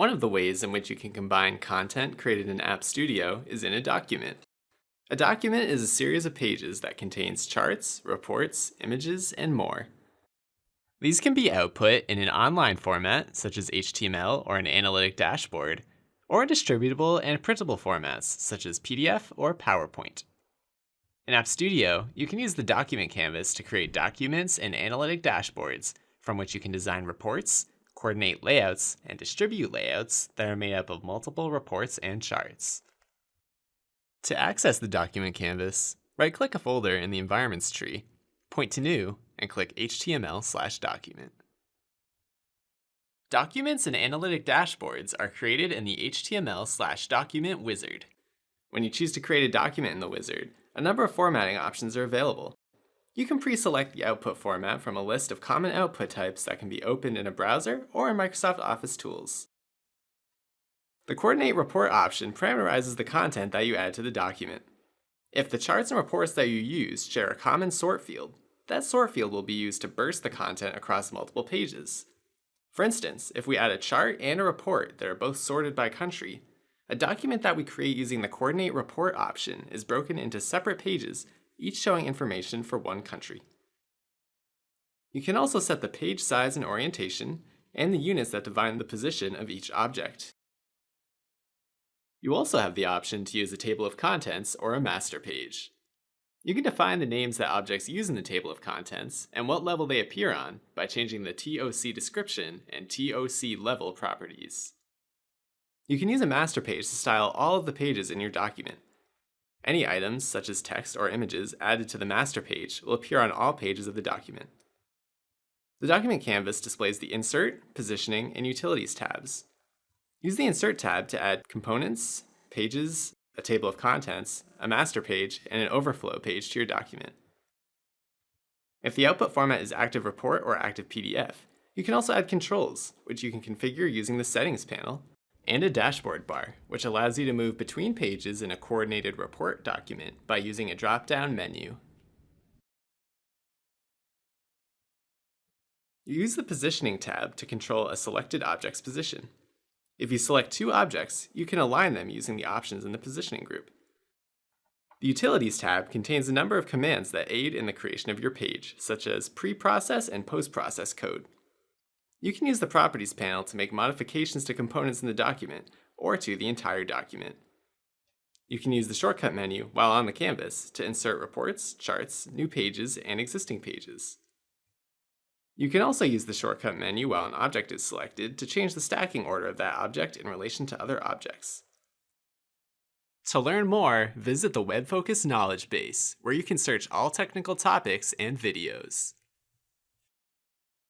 One of the ways in which you can combine content created in App Studio is in a document. A document is a series of pages that contains charts, reports, images, and more. These can be output in an online format, such as HTML or an analytic dashboard, or in distributable and printable formats, such as PDF or PowerPoint. In App Studio, you can use the document canvas to create documents and analytic dashboards, from which you can design reports, coordinate layouts, and distribute layouts that are made up of multiple reports and charts. To access the document canvas, right-click a folder in the Environments tree, point to New, and click HTML/document. Documents and analytic dashboards are created in the HTML/document wizard. When you choose to create a document in the wizard, a number of formatting options are available. You can pre-select the output format from a list of common output types that can be opened in a browser or in Microsoft Office tools. The Coordinate Report option parameterizes the content that you add to the document. If the charts and reports that you use share a common sort field, that sort field will be used to burst the content across multiple pages. For instance, if we add a chart and a report that are both sorted by country, a document that we create using the Coordinate Report option is broken into separate pages, each showing information for one country. You can also set the page size and orientation, and the units that define the position of each object. You also have the option to use a table of contents or a master page. You can define the names that objects use in the table of contents and what level they appear on by changing the TOC description and TOC level properties. You can use a master page to style all of the pages in your document. Any items, such as text or images, added to the master page will appear on all pages of the document. The document canvas displays the Insert, Positioning, and Utilities tabs. Use the Insert tab to add components, pages, a table of contents, a master page, and an overflow page to your document. If the output format is Active Report or Active PDF, you can also add controls, which you can configure using the Settings panel, and a dashboard bar, which allows you to move between pages in a coordinated report document by using a drop-down menu. You use the Positioning tab to control a selected object's position. If you select two objects, you can align them using the options in the Positioning group. The Utilities tab contains a number of commands that aid in the creation of your page, such as pre-process and post-process code. You can use the Properties panel to make modifications to components in the document, or to the entire document. You can use the shortcut menu while on the canvas to insert reports, charts, new pages, and existing pages. You can also use the shortcut menu while an object is selected to change the stacking order of that object in relation to other objects. To learn more, visit the WebFocus Knowledge Base, where you can search all technical topics and videos.